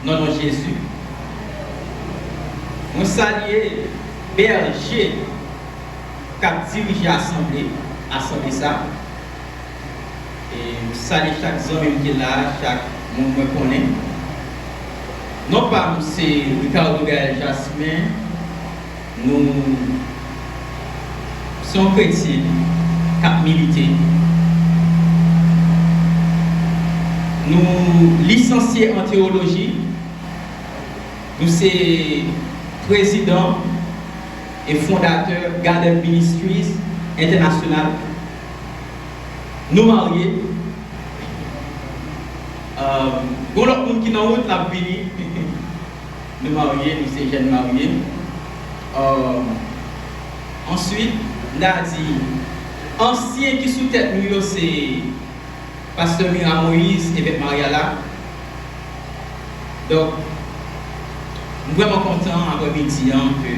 non, non, Jésus. Nous saluons berger qui a dirigé l'assemblée ça. Et nous saluons chaque homme qui est là, chaque monde me connaît. Non pas c'est Ricardo Gaël Jasmin, nous sommes chrétiens qui ont milité. Nous licenciés en théologie, nous sommes président et fondateur Garden Ministries International. Nous mariés. Bon, l'autre monde qui est dans la route, l'a béni. Nous mariés, nous sommes jeunes mariés. Ensuite, on a dit, ancien qui sous tête nous, c'est Pasteur Mira Moïse et Mariala. Donc, je suis vraiment content après-midi que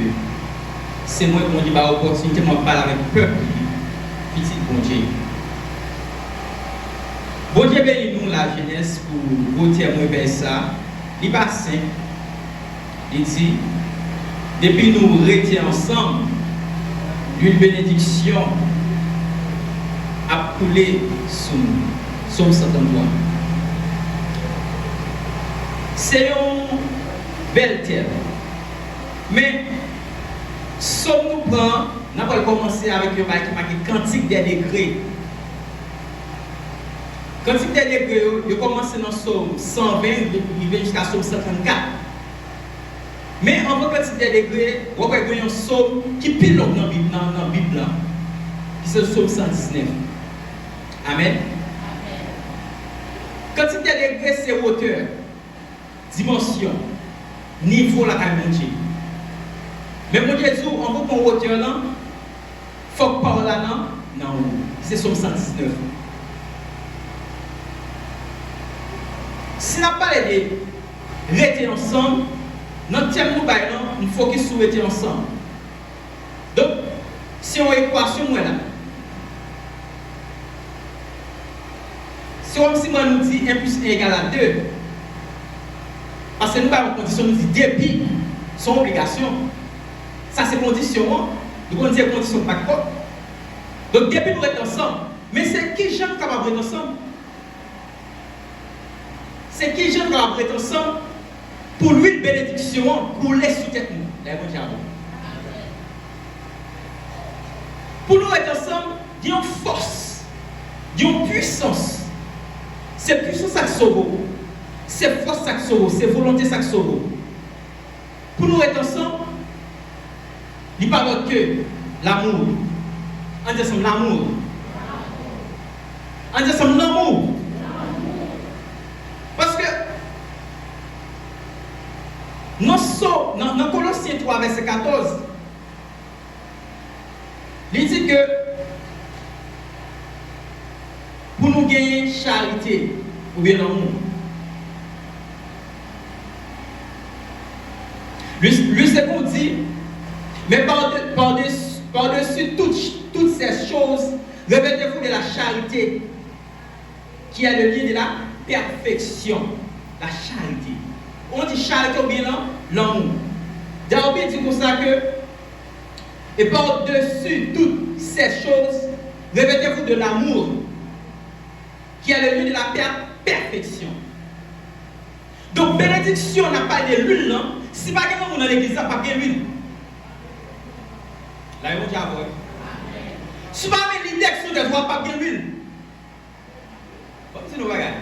c'est moi qui m'a dit l'opportunité de parler avec le peuple, petit bon Dieu. Bon Dieu bénit nous la jeunesse pour voter à moi vers ça. Il n'est pas simple. Il dit, depuis nous rester ensemble, une bénédiction a coulé sous nous. Somme 53. C'est une belle terre. Mais, somme nous prend, nous allons commencer avec le cantique des degrés. Cantique des degrés, il commence dans Somme 120, il va jusqu'à Somme 134. Mais en tant que cantique des degrés, vous avez un Somme qui pilote dans la Bible. C'est le Somme 119. Amen. Quantité de degrés, c'est hauteur, dimension, niveau la monter. Mais mon Dieu dit, en vous pour hauteur là, il faut que par là non, c'est Somme 119. Si on parle de rester ensemble, notre thème nous il faut qu'il soit rester ensemble. Donc, si on équation moi là. Si moi nous dit 1 plus 1 égale à 2, parce que nous avons une condition, nous dit depuis, son obligation. Ça c'est condition, nous avons dit condition pas de quoi. Donc depuis nous sommes ensemble. Mais c'est qui j'aime capable d'être ensemble? C'est qui j'aime capable d'être ensemble pour lui une bénédiction, pour les sous-têtes nous. Pour nous être ensemble, il y a une force, il y a une puissance. C'est puissance qui sauve, c'est force qui sauve, c'est volonté qui sauve. Pour nous être ensemble, il n'y a pas que l'amour. On dit ensemble l'amour. On dit ensemble l'amour. Parce que dans Colossiens 3, verset 14, il dit que pour nous gagner charité ou bien l'amour. Lui c'est qu'on dit, mais par-dessus toutes ces choses, revêtez-vous de la charité, qui est le lien de la perfection. La charité. On dit charité ou bien l'amour. David dit comme ça que, et par-dessus toutes ces choses, revêtez-vous de l'amour, qui est le lieu de la perfection. Donc, bénédiction n'a pas de l'huile, non? Si pas quelqu'un dans l'église, n'a pas de l'huile. Là, ils vont dire après. Si pas l'index sur des voix, pas de l'huile. C'est nos bagages.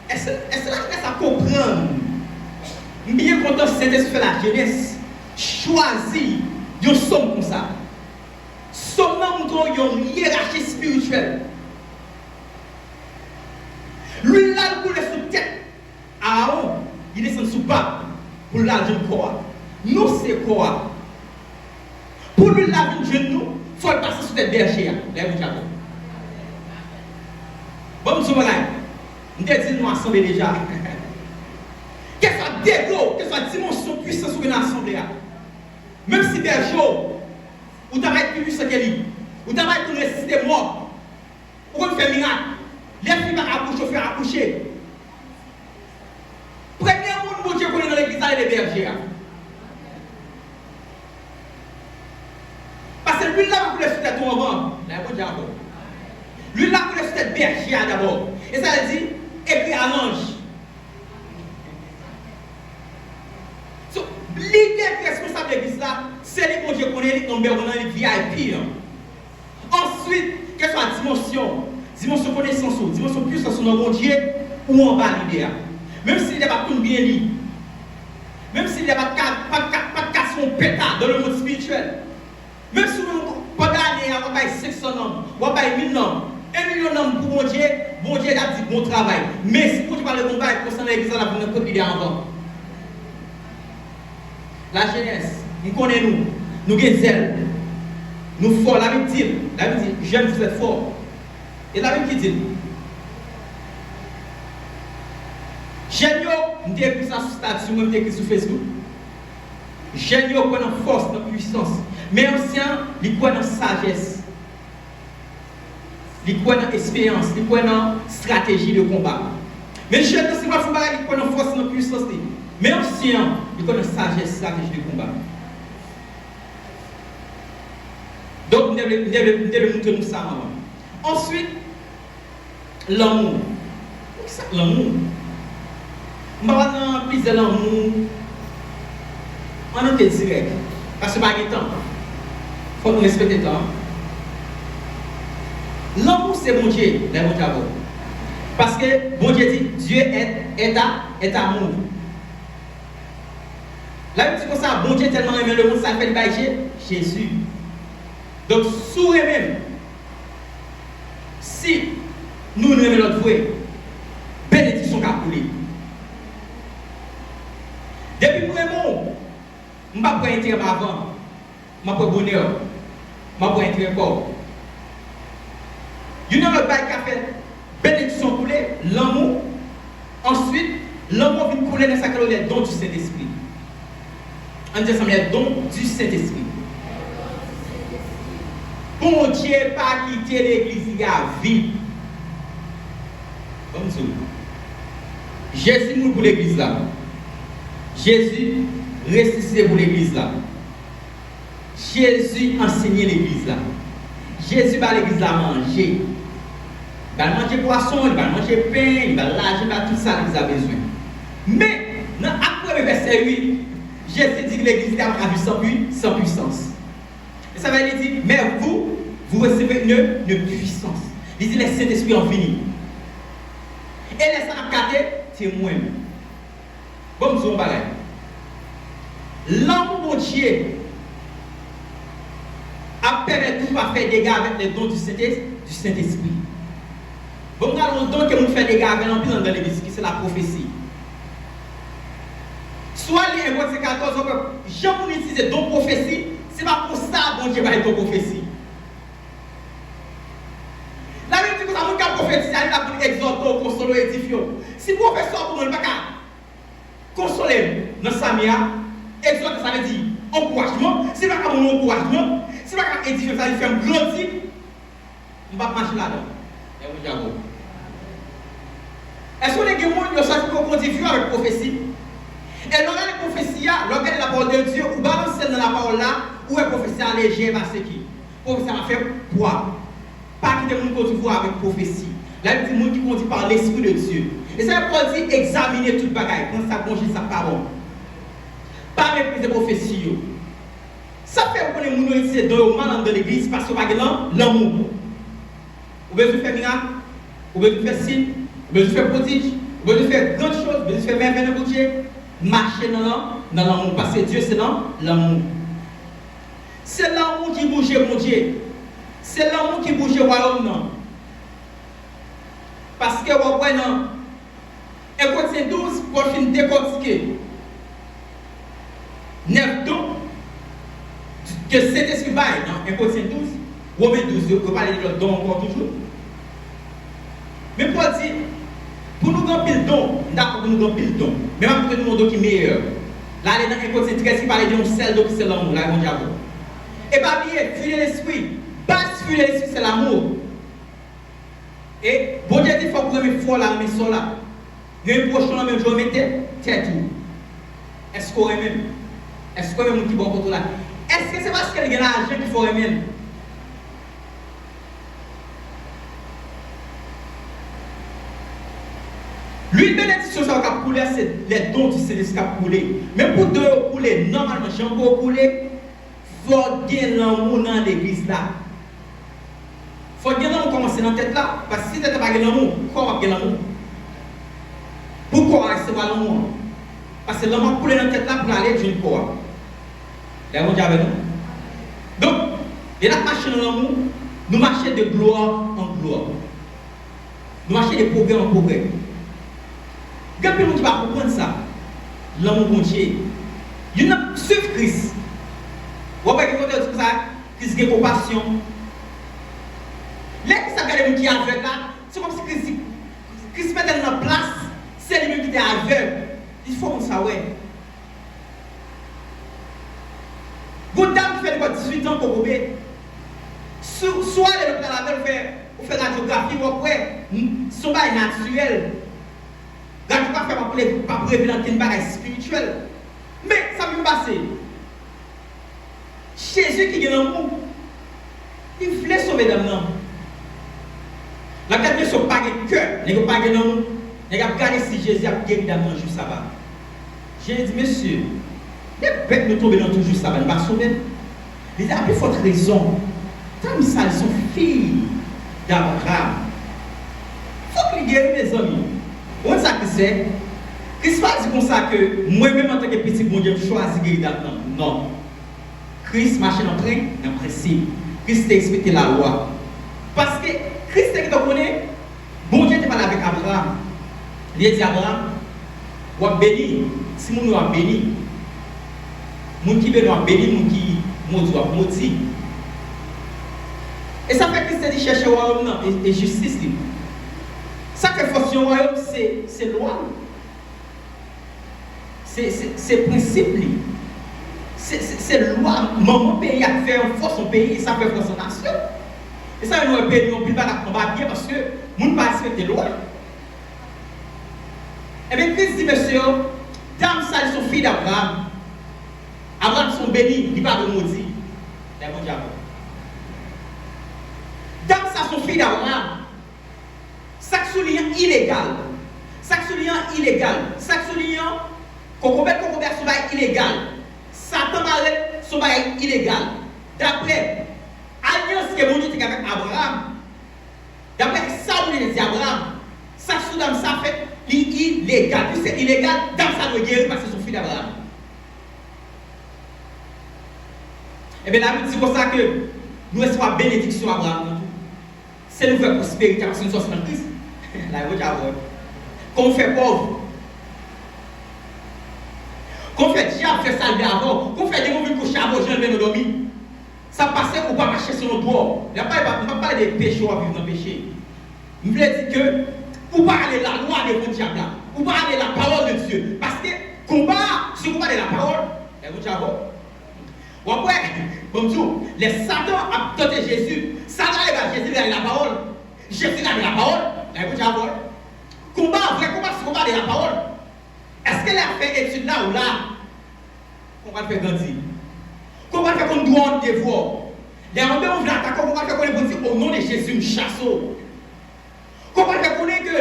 Est-ce que ça comprend? Bien content, c'est de faire la jeunesse. Choisir, une somme comme ça. Somme, nous une hiérarchie spirituelle. Lui, là, il coule sous tête. Aaron, il descend sous pas pour laver le corps. Nous, c'est quoi? Pour lui laver le genou, il faut passer sous tête berger. Bon, nous sommes là. Nous disons nous assemblée déjà. Quelle soit dégo, quelle soit dimension puissance sur une assemblée. Même si berger, ou t'as plus puissant que lui, ou t'as pour ressusciter mort, ou qu'on fait miracle. Les filles vont accoucher, faire accoucher. Premièrement, l'église et les bergers. Parce que lui là, vous voulez faire tout avant. Lui là, vous voulez faire berger d'abord. Et ça veut dire, écrit à l'ange. L'idée responsable de l'église là, c'est les bon Dieu qu'on est tombé dans les VIP. Ensuite, quelle soit la dimension connaissance, dimension puissance dans mon Dieu, ou en bas l'idée. Même s'il n'y a pas tout bien dit, même s'il n'y a pas de casse pétard dans le monde spirituel, même si on peut gagner à 500 hommes, ou à 1000 hommes, 1 million d'hommes pour mon Dieu a dit bon travail. Mais si vous parlez de combat concernant l'église, on a une autre idée avant. La jeunesse, nous connaissons nous avons zèle, nous forts, la Bible dit, j'aime vous êtes forts. Et la Bible qui dit, j'aime vous, je écrit ça sur statut, je écrit sur Facebook. J'aime vous dans force, dans puissance. Mais ancien, il croit dans sagesse. Il croit dans expérience, il croit dans stratégie de combat. Mais je ne sais pas si il croit dans force, dans puissance. Mais ancien, il connaît sagesse, stratégie de combat. Donc, nous devons montrer nous ça. Ensuite, l'amour. Qu'est-ce que l'amour? Je ne vais pas plus de l'amour. On est direct. Parce que pas de temps. Il faut nous respecter le temps. L'amour, c'est mon Dieu, les mon Dieu. Parce que bon Dieu dit, Dieu est amour. Là, il dit comme ça, bon Dieu tellement aimé le monde, ça fait le bail Jésus. Donc, sous même, si nous aimons notre foi, bénédiction qu'a coulé. Depuis que nous je ne vais pas prendre intérêt avant, je vais prendre bonheur, je vais prendre intérêt encore. Il y a un autre bail qui a fait bénédiction coulée, l'amour. Ensuite, l'amour vient couler dans sa calorie, les dons du Saint-Esprit. On dit ça, les dons du Saint-Esprit. Bon Dieu pas quitter l'église à vie. Comme ça. Jésus nous pour l'église là. Jésus ressuscité pour l'église là. Jésus enseignait l'église là. Jésus va l'église là manger. Il va manger poisson, il va manger pain, il va l'argent, il va tout ça qu'il a besoin. Mais, après le verset 8, Jésus dit que l'église a vie sans puissance. Et ça va lui dire, mais vous recevez une puissance. Il dit, les Saint-Esprit ont fini. Et les Saint-Esprit, c'est moi. Bon, nous sommes pareil. L'amour de Dieu a permis tout à faire des gars avec les dons du Saint-Esprit. Bon, nous avons le don que nous faisons des gars avec l'empire dans l'église, qui c'est la prophétie. Soit les Hébreux 14, Jean pour utiliser don prophétie, c'est pas pour ça que bon Dieu va être ton prophétie. La Bible dit que ça nous a prophétisé, il a pour exhorter, consoler, édifier. Si le professeur pour nous pas consoler dans Samia, exhorter ça veut dire encouragement. Si pas comme un encouragement, si pas comme édifier ça veut dire faire grandir, on va marcher là-dedans. Est-ce qu'on est des gens qui ont choisi pour continuer avec prophétie? Et l'on a les prophéties, l'on a la parole de Dieu, ou balancer dans la parole là, ou est prophétie léger, parce que prophétie a fait poids. Pas que des gens qui continuent avec prophétie. Là, il y a des gens qui continuent par l'Esprit de Dieu. Et ça veut dire examiner toute bagaille, quand ça bouge sa parole. Pas mépriser prophétie. Ça fait que les gens utilisent dans l'église parce que par exemple, l'amour. Vous pouvez faire miracle, vous pouvez faire signe, vous pouvez faire prodige, vous pouvez faire grandes choses, vous pouvez faire merveille de Dieu. Marcher dans l'amour, parce que Dieu c'est dans l'amour. C'est l'amour qui bouge mon Dieu. C'est l'amour qui bouge le royaume. Non. Parce que vous voyez, et Corinthiens 12, pour finir décortiquer 9 dons que Saint-Esprit va dans Corinthiens 12, Romains 12, vous parlez de l'autre don encore toujours. Mais pour dire, pour nous gagner le don, d'accord, pour nous gagner le don, mais pour nous don qui est meilleur. Là, il y a un côté très qui parle de seul don qui c'est l'amour, là, mon diable. Et pas bien, fuir l'esprit. Base fuir l'esprit, c'est l'amour. Et bon Dieu dit, il faut que vous ayez foi là, mais ça là. Il y a un prochain, même jour, mettez tête. qu'on aime? Est-ce qu'on aime qui bon pour là? Est-ce que c'est parce qu'il y a l'argent qu'il faut aimer? L'huile bénédiction, ça va couler, c'est les dons du Seigneur qui va couler. Mais pour deux couler, normalement, j'en peux couler, il faut gagner l'amour dans l'église là. Il faut gagner l'amour commencer dans la tête là. Parce que si tu n'as pas gagné l'amour, pourquoi on va gagner l'amour? Pourquoi recevoir l'amour? Parce que l'amour coule dans la tête là pour aller d'une quoi? Vous avez avec nous? Donc, et la marche dans l'amour, nous marchons de gloire en gloire. Nous marchons de progrès en progrès. Quand on va comprendre ça, l'amour bon Dieu, il y a une suivre Christ. Vous voyez que ça, Christ a compassion. Là, qui s'appelle les gens qui sont là, c'est comme si Christ mettait dans la place, c'est lui qui était aveugle. Il faut qu'on sache. Votre dame qui fait 18 ans pour couper, soit le docteur la fait radiographie, ou après, son bail naturel. Là, tu vas faire pas pour révéler une bagaille spirituelle. Mais ça va me passer. Jésus qui est dans le monde, il voulait sauver les hommes. La question ne sont pas de cœur, ils ne sont pas de nom. Ils ont regardé si Jésus a guéri dans le jour sabbat. J'ai dit, monsieur, les bêtes nous tombent dans le jour sabbat, nous ne pas sauver. Il a plus forte raison. Comme ça, ils sont filles d'Abraham. Il faut qu'il guérisse les hommes. On sait que c'est. Christ pas dit comme ça que moi-même en tant que petit bon Dieu, je choisis guérir dans le temps. Non. Christ marche dans le train, dans le principe. Christ a expliqué la loi. Parce que Christ est qui connaît, bon Dieu n'est pas là avec Abraham. Il a dit à Abraham, vous êtes béni. Si vous êtes béni, vous qui êtes béni, vous qui êtes maudit. Et ça fait que Christ a dit chercher le royaume et justice. Ça fait force du royaume, c'est loi. C'est principe. C'est loi. Mon pays a fait force son pays et ça fait force son nation. Et ça, nous ne pouvons pas combattre bien parce que nous ne pas respecter la loi. Et bien, Christ dit, monsieur, dame, ça, ils sont filles d'Abraham. Abraham sont bénis, ils ne sont pas maudits. Dame, ça, sont filles d'Abraham. Ça, c'est illégal. Ça, c'est illégal. Ça, c'est qu'on combat son bail illégal. Satan m'arrête son bail illégal. D'après alliance que mon Dieu a avec Abraham, d'après ça, on dit Abraham, ça, ça fait illégal. Puis c'est illégal, dans ça doit guérir parce que c'est son fils d'Abraham. Et bien, la Bible dit comme ça que nous recevons la bénédiction Abraham. C'est nous faire prospérité parce que nous sommes en Christ. Là, vous avez qu'on fait pauvre. Qu'on fait diable, fait salver avant. Qu'on fait des mauvais couches avant, je vais nous dormir. Ça passait ou pas marcher sur nos doigts. Il n'y a pas parler des péchés ou à vivre dans le péché. Je voulais dire que, ou pas aller la loi de votre diable, ou pas aller la parole de Dieu. Parce que, combat, si vous parlez de la parole, et vous diable. Ou après, bonjour, les Satan a tenté Jésus. Satan est Jésus avec la parole. Jésus avec la parole, et vous diable. Combat, vrai combat, si vous parlez de la parole. Est-ce qu'elle a fait étude là ou là? On va le faire grandir. Comment faire qu'on doit te voir? Les hommes on veut attaquer, comment faire qu'on est au nom de Jésus, une chasse. Comment faire qu'on est que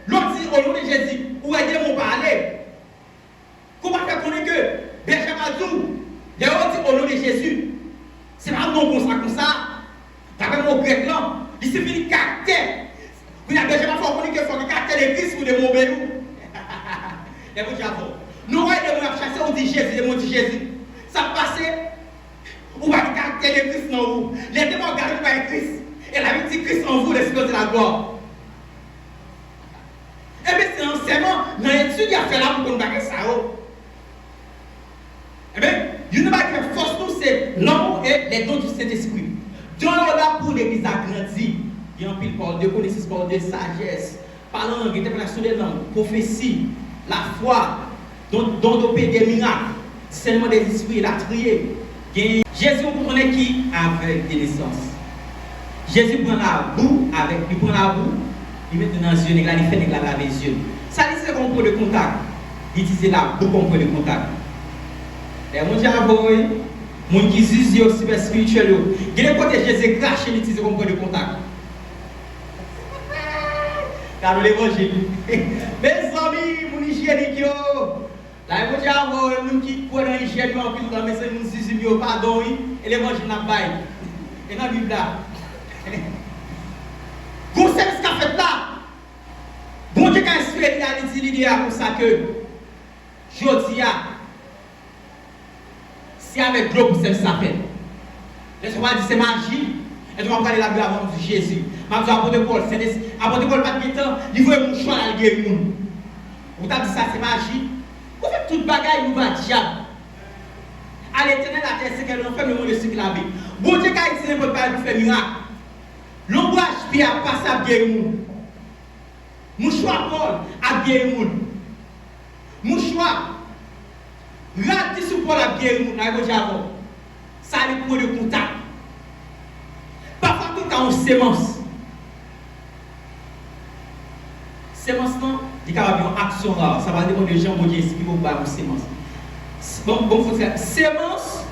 l'autre dit au nom de Jésus, ou aider mon parler? Comment faire qu'on est que Benjamin Dou, les autres dit au nom de Jésus? C'est pas un nom comme ça. T'as mon grec là, il suffit de caractère. Vous avez Benjamin faut qu'on est que faut que caractère de Christ pour des mots belou. Et vous dites, nous voyons des gens chasser, on dit Jésus, des mots de Jésus. Ça passe. Ou pas de caractère de Christ dans vous. Les démons regardent par Christ. Et la vie dit Christ en vous, l'esprit de la gloire. Et bien, c'est l'enseignement, dans l'étude, il a fait là pour qu'on bague ça. Eh bien, il n'y a pas de force, nous, c'est l'amour et les dons du Saint-Esprit. Dieu est là pour l'église à grandir. Il y a un pile parole de connaissance, parole de sagesse, parlant en interprétation des langues, prophétie, la foi, don d'opérer des miracles, seulement des esprits, la trier. Jésus, vous comprenez qui avec des naissances. Jésus prend la boue avec, il prend la boue, il met dans les yeux, il fait laver les yeux. Ça dit c'est comme point de contact. Il disait la boue comme point de contact. Et mon Dieu, mon qui zizio super spirituel, il est côté Jésus craché, il utilise comme point de contact. Car l'évangile. Mes amis, mon hygiénique, là, mon Dieu, mon qui pour l'hygiène, en plus, dans mes amis, mon zizio, pardon, et l'évangile n'a pas. Et dans la Bible là. Vous savez ce qu'a fait là? Bon Dieu a inspiré l'idée pour ça que je dis, si avec l'eau, vous savez ce que ça fait. Laissez-moi dire c'est magie. Et tu vas parler la Bible avant de Jésus. Je vais dire apôtre Paul, apôtre Paul pas de temps, il veut un choix dans le guérir. Vous avez dit ça, c'est magie. Vous faites toute bagaille, vous va diable. À l'éternel, la terre, c'est qu'elle fait le monde de ce qu'il a vu. Bon Dieu a utilisé pour faire miracle. L'ombrage puis a passé à guérir. Mouchoir Paul a guéri. Mouchoir. Rati sous Paul a guéri. Ça a des points de contact. Parfois, tout cas, on sémence. Sémence, non, il y a une action là. Ça va dépendre des gens qui vont faire une sémence. Bon, faut faire sémence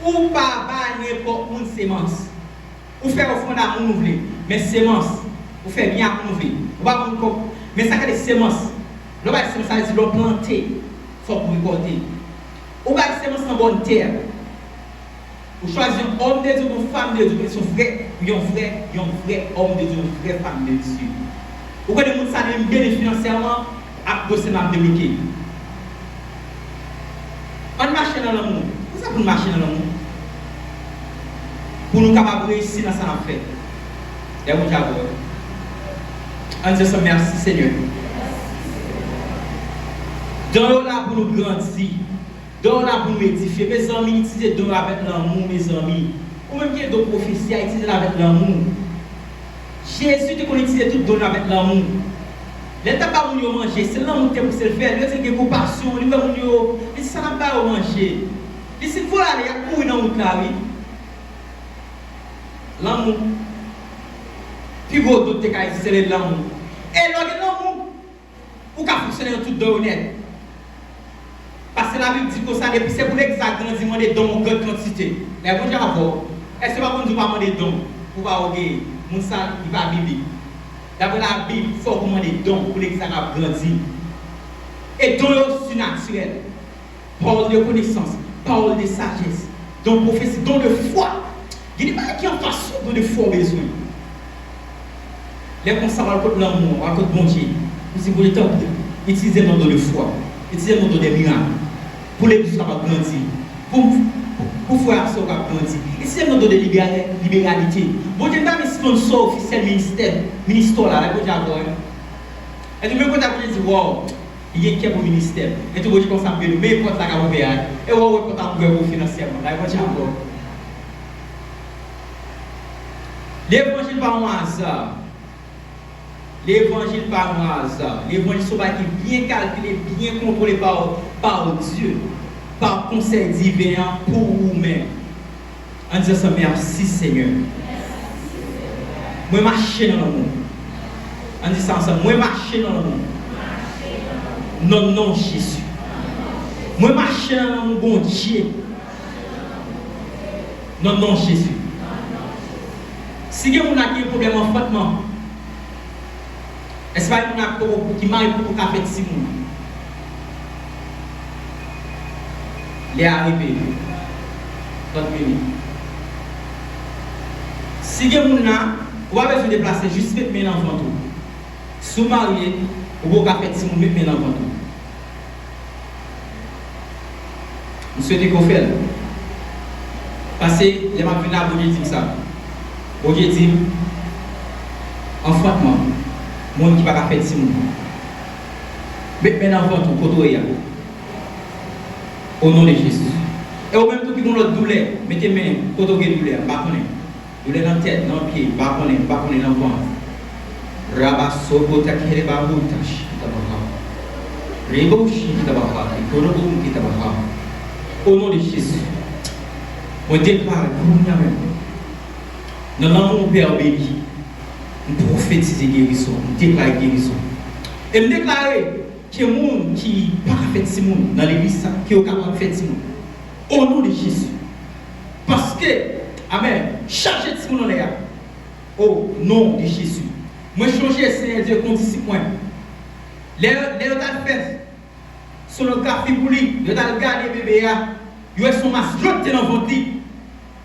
ou pas n'importe une sémence. Ou faire au fond d'amour renouvelé. Mais sémence, ou faire bien renouvelé. Mais ça, c'est des sémences. Le bas de sémence, ça veut dire planter. Il faut récolter. Ou bas de sémence en bonne terre. Ou choisir un homme de Dieu ou une femme de Dieu. Ils sont vrais, ils ont vrai homme de Dieu, une vraie femme de Dieu. Ou quand les gens s'aiment bien financièrement, à cause de ça, débloqué. On marche dans l'amour. Qu'est-ce que ça pour marcher dans l'amour? Pour nous capables de réussir dans ce qu'on a fait. Et on dit on dit ça, merci Seigneur. Dans l'eau là pour nous grandir. Dans l'eau là pour nous édifier. Mes amis, utilisez l'eau avec l'amour, mes amis. Ou même qui est d'autres prophéties, utilisez avec l'amour. Jésus te connaît utiliser tout l'eau avec l'amour. L'état pas où nous manger, c'est l'amour qui est pour se faire. Il y a une compassion, il y a une ça n'a pas à manger. Et si vous allez, il y a courir dans le là, oui. L'amour. Puis vous d'autres qui c'est l'amour. Et l'amour, vous pouvez fonctionner en toute honnête. Parce que la Bible dit que ça, c'est pour l'exagrandissement des dons en grande quantité. Mais vous dites avant, est-ce que vous ne pouvez pas demander des dons pour pas oublier, mon sang, il va vivre. D'après la Bible, il faut demander des dons pour l'exagrandir. Et dons surnaturels, parole de connaissance, parole de sagesse, dons de prophétie, dons de foi. Il y a des gens qui ont façon de foi besoin. Les consacrés à côté de l'amour, à côté de mon Dieu, vous pouvez utiliser le nom de foi, utiliser le nom de miracles, pour les gens qui grandir, pour faire ce qui grandir. Utiliser le nom de libéralité. Bon Dieu, dans les sponsors officiels ministère là, vous avez et tout le monde a dit, wow, il y a qui pour le ministère. Et tout le monde a dit, mais il faut que ça soit et on va faire financièrement. Là, vous avez l'évangile par un hasard. L'évangile par un hasard. L'évangile qui est bien calculé, bien contrôlé par Dieu, par conseil divin pour vous-même. En disant ça, merci Seigneur. Moi, marcher dans le monde. En disant ça, moi, marcher dans le monde. Non, non, Jésus. Moi, marcher dans le monde, bon Dieu. Non, non, Jésus. Si vous avez un problème en frottement, est-ce que vous avez un problème qui m'arrive pour café de Simon? Il est arrivé. 30 minutes. Si vous avez vous avez besoin de déplacer, juste mettre mes enfants tout. Si vous mariez, vous avez café de Simon, mettre mes enfants tout. Vous souhaitez qu'on fasse. Parce que les gens viennent à vous dire ça. Vous dit, en frottement, moi qui ne vais pas faire de Simon. Mettez mes enfants tout, côté au nom de Jésus. Et au même temps qui ont l'autre douleur, mettez mes côté douleur, pas connaître. Douleur dans la tête, dans le pied, pas connaître dans le ventre. Rabasso, takere babu tash, tabaha. Reboshi, tabaha, ikorobum, tabaha. Au nom de Jésus, on déclare pour nous-mêmes. Dans l'amour Père béni, nous prophétisons guérison, nous déclarons guérison. Et nous déclarons que les gens qui ne peuvent pas faire Simon dans l'église, qui sont capables de faire Simon, Au nom de Jésus. Parce que, amen, chargez de ce qu'on en est. Au nom de Jésus. Moi, changer, Seigneur Dieu, contre 6 points. Les fait sur le café pour lui, les regarder bébé, il y a son masque l'autre dans votre lit.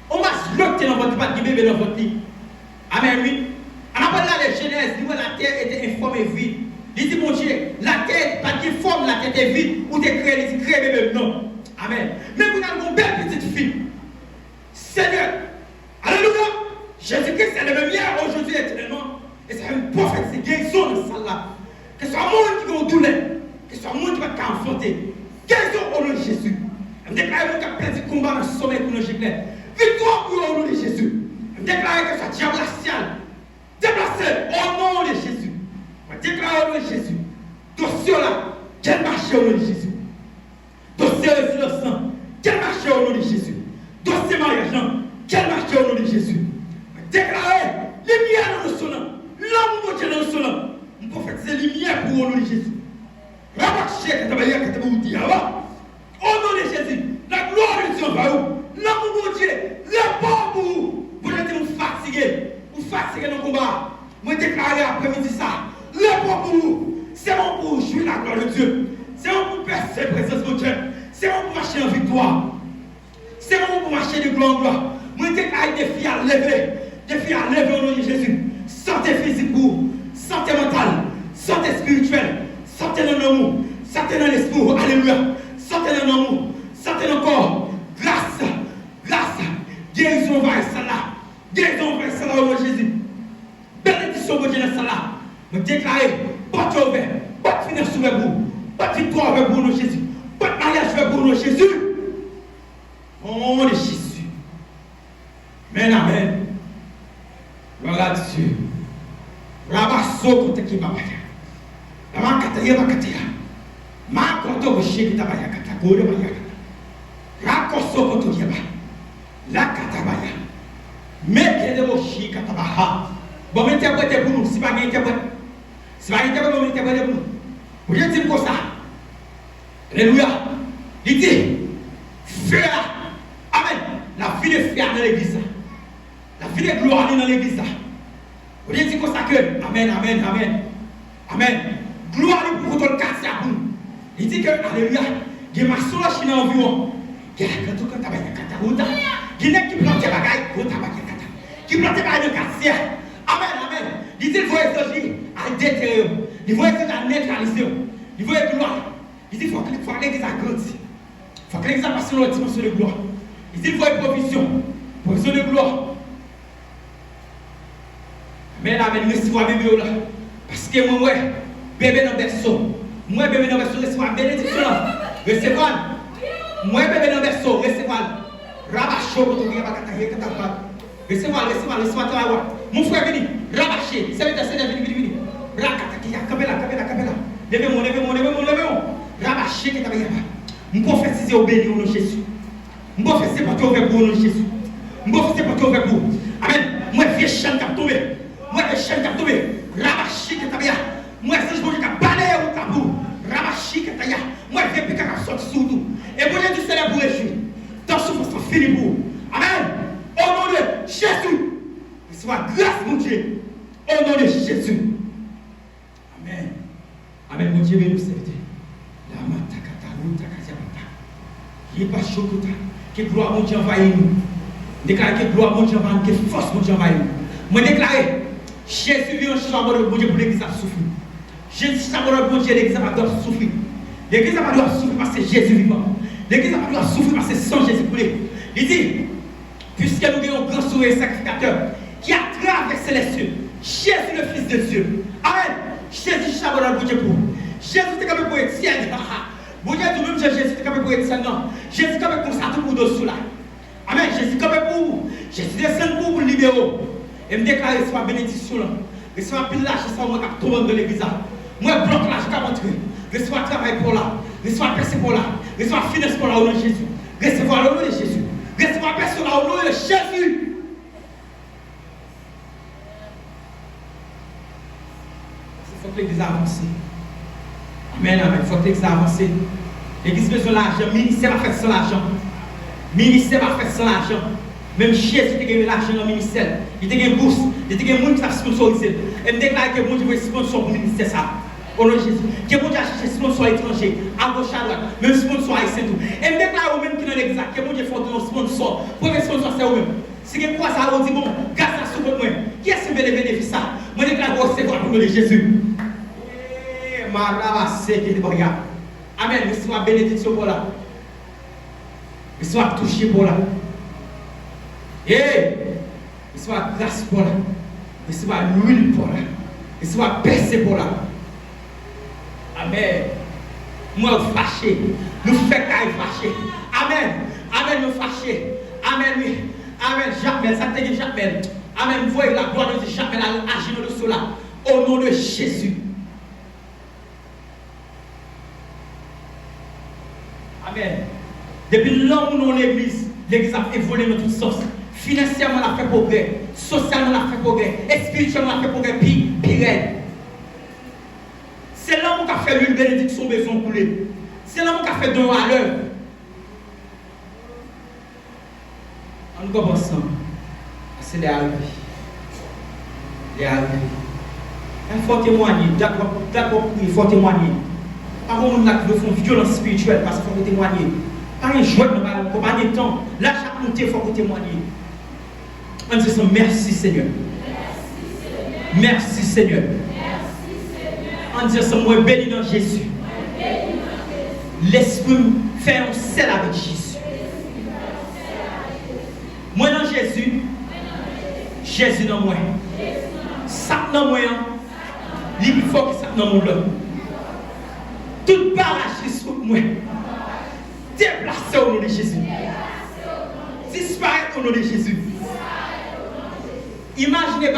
On masque l'autre dans votre lit, pas de bébé dans votre lit. Amen, oui. On a parlé de Genèse, dit que la terre était informe et vide. Il dit, mon Dieu, la terre, pas de forme, la terre est vide, ou t'es créé, il dit, créé bébé, non. Amen. Mais vous avez une belle petite fille. Seigneur, alléluia. Jésus-Christ est le même hier, aujourd'hui, éternellement. Et c'est un prophète, c'est guérison de ça là. Que ce soit monde qui va au douleur, que ce soit monde qui va t'enfanter. Guérison au nom de Jésus. Je déclare que tu as perdu le combat dans le sommeil pour nos giclets. Victoire pour au nom de Jésus. Je déclare que ce soit diablacial. Déplacé au nom de Jésus. Je déclare au nom de Jésus. Dossier là, quel marché au nom de Jésus. Dossier innocent, quel marché au nom de Jésus. Dossier mariage, quel marché au nom de Jésus. Je déclare lumière dans le soleil. L'amour de Dieu dans le soleil. Mon prophète, c'est lumière pour au nom de Jésus. Rabaché, au nom de Jésus, la gloire de Dieu va où? L'amour de Dieu, le bon pour vous. Vous êtes vous fatiguez dans le combat. Moi, déclarer après-midi ça. Le bon pour vous. C'est bon pour jouer la gloire de Dieu. C'est bon pour percer la présence de Dieu. C'est bon pour marcher en victoire. C'est bon pour marcher de gloire en gloire. Moi, déclarer des filles à lever. Des filles à lever au nom de Jésus. Santé physique pour vous. Santé mentale. Santé spirituelle. Santé dans l'amour. Santé dans l'esprit. Alléluia. Santé dans l'amour. Santé dans le corps. Grâce. Grâce. Guérison va être ça là. Guérison va être ça là au nom de Jésus. Bénédiction va être ça là. Me déclarer. Porte ouvert. Porte finir sur vous. Porte victoire avec vous au nom de Jésus. Porte mariage avec vous au nom de Jésus. Au nom de Jésus. Amen. Amen. Gloire à Dieu. Rabasso contre qui va battre. La main kataya va kataya. Ma koto boshi kita baya kata gole baya. Rakoso koto kiba. La katabaya. Meke de boshi katabaha. Bon interpréter pour nous, si pas interpréter. Si pas interpréter, bon interpréter pour nous. Vous dites comme ça. Alléluia. Il dit, frère, amen. La vie de frère dans l'église. La vie de gloire dans l'église. Vous dites comme ça que, amen, amen, amen. Amen. Gloire pour ton quartier à vous. Il dit que, alléluia, il y a ma sola chine environ. Il y a un truc qui n'est qui plante des bagailles, qui plante des bagailles de quartier. Amen, amen. Il dit qu'il faut exaucer à déterrer. Il faut exaucer à neutraliser. Il faut être gloire. Il dit qu'il faut que l'église agrandisse. Il faut que l'église passe sur la dimension de gloire. Il dit qu'il faut être provision. Provision de gloire. Amen, amen. Recevoir bébé là. Parce que moi, bébé dans le berceau. Moi, bébé dans le berceau, recevoir bénédiction. Recevoir. Moi, bébé dans le berceau, recevoir. Rabacho, recevoir. Mon frère venu, rabacher. C'est venu. Rakata, levez-moi. Rabacher, je prophétise au béni au nom de Jésus. Je prophétise pour toi au nom de Jésus. Je prophétise pour toi au nom. Amen. Moi, vieux chant qui a tombé. Rabacher, moi, c'est je vais balayer au tabou. Rabacher, moi, vieux piquer à sortir sous tout. Et vous avez dit c'est pour réjouir. Tant souffrance fini pour vous. Amen. Au nom de Jésus. Soit grâce, mon Dieu. Au nom de Jésus. Amen. Amen, mon Dieu, nous servir. La matakata, rutakazabata. Qui est pas chokota. Que gloire, mon Dieu, envahit nous. Déclare que gloire, mon Dieu, envahit nous. Que force, mon Dieu, envahit nous. Moi, déclarer. Jésus vient en chambre de mon Dieu pour l'église à souffrir. Jésus, chambre de mon Dieu, l'église à doit souffrir. L'église à doit souffrir parce que Jésus vivant. L'église à doit souffrir parce que sans Jésus coulé. Il dit, puisque nous avons un grand sourire sacrificateur qui a traversé les cieux, Jésus le Fils de Dieu. Amen. Jésus, chambre de mon Dieu pour. Jésus, c'est comme pour être ciel. Vous dites tout même Jésus, c'est comme pour être ciel. Non. Jésus, comme pour ça, tout pour dessous là. Amen. Jésus, comme pour vous. Jésus, descend pour vous libérer. Et me déclare soit bénédiction là. Reçois pile là, je sens moi qui tombe dans l'église. Moi bloque là, je t'aventure. Reçois travail pour là. Reçois percé pour là. Reçois finesse pour là au nom de Jésus. Recevoir au nom de Jésus. Recevoir personne au nom de Jésus. Il faut que l'église avance. Amen, amen. Il faut que l'église avance. L'église besoin de l'argent. Le ministère a fait sans l'argent. Ministère va faire sans l'argent. Même Jésus a gagné l'argent dans le ministère. Il a gagné bourse. Il a gagné des gens qui sont sponsorisés. Et je déclare que mon Dieu veut sponsor pour le ministère ça. Au nom de Jésus. Que mon Dieu a cherché sponsor étranger, à gauche, à droite, même sponsor haïtien tout. Et je déclare au même qui dans l'exact, que mon Dieu fait un sponsor. Premier sponsor c'est vous-même. Si vous quoi ça, on dit bon, gaz ça sous votre moi. Qui est-ce qui veut les bénéfices ça? Moi je déclare que c'est pour le nom de Jésus. Ma ramasse qui est bon. Amen. Recevez la bénédiction pour là. Recevez la toucher pour là. Recevez la grâce pour là. Recevez l'huile pour là. Recevez la percée pour là. Amen. Moi fâché. Nous faisons qu'à fâché. Amen. Amen. Nous fâché. Amen. Oui. Amen. Jamais. Ça te dit jamais. Amen. Vous voyez la gloire de Dieu. Jamais agir dans le sol là. Au nom de Jésus. Amen. Depuis longtemps, nous l'église a évolué dans toutes sortes. Financièrement, on a fait progrès. Socialement, on a fait progrès. Et spirituellement, on a fait progrès. Puis, c'est là où on a fait l'une bénédiction besoin couler. C'est là où on a fait don à l'heure. On nous commence ensemble. C'est les arrivées. Les arrivées. Il faut témoigner. D'accord, il faut témoigner. Par contre, on a fait une violence spirituelle parce qu'il faut témoigner. Pas un joie, pas de temps. Là, chaque montée, il faut témoigner. On dit ça, merci Seigneur. Merci Seigneur. On dit ça, moi béni dans Jésus. L'esprit fait un sel avec Jésus. Moi dans Jésus, Jésus dans moi. Ça dans moi, il est plus fort que ça dans mon homme. Tout barrage sur moi. Déplacé au nom de Jésus. Disparaître au nom de Jésus. Imaginez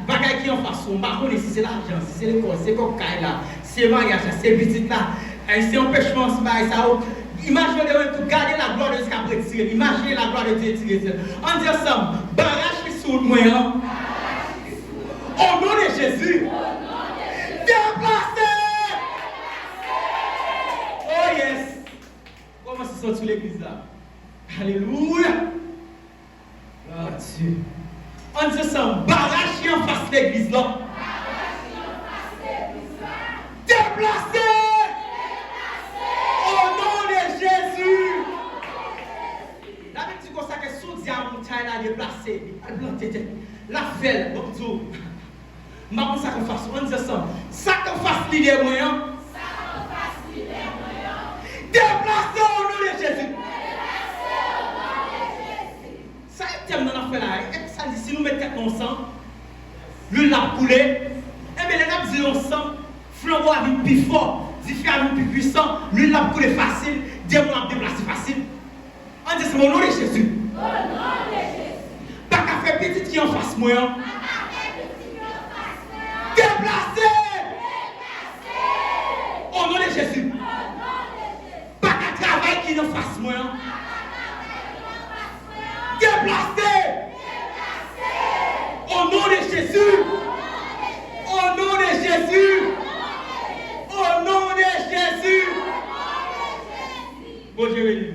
bagaille qui en face. On ne sait pas si c'est l'argent, si c'est l'école, c'est cocaïne là, c'est mariage, c'est visite là, c'est empêchement, c'est ça. Imaginez tout garder la gloire de Dieu après tirer. Imaginez la gloire de Dieu tirer. On dit ensemble, barrage qui sur moi. Au nom de Jésus. Déplacé. Oh yes. Comment se sent sur l'église là? Alléluia. Oh Dieu. On dit ensemble, barrage qui en face de l'église là. Déplacé. Au nom de Jésus. D'habitude, comme ça, que sous diamant montagne là déplacé. La fête, bon Dieu. Ma ça qu'on fasse, on dit ensemble. Ça qu'on fasse l'idée moyen. Déplacé au nom de Jésus. Ça est tellement dans l'affaire là. Et ça dit, si nous mettons ensemble, l'huile l'a coulé, et bien les nappes ensemble, flambeau a vite plus fort, différent plus puissant, l'huile l'a coulé facile, diamant l'a déplacé facile. On dit c'est au nom de Jésus. Au nom de Jésus. Pas qu'à faire petit qui en face moi. Déplacé. Au nom de Jésus. Pas qu'à travailler qui en face moi. Déplacé. Au nom de Jésus. Au nom de Jésus. Au nom de Jésus. Bon Dieu béni.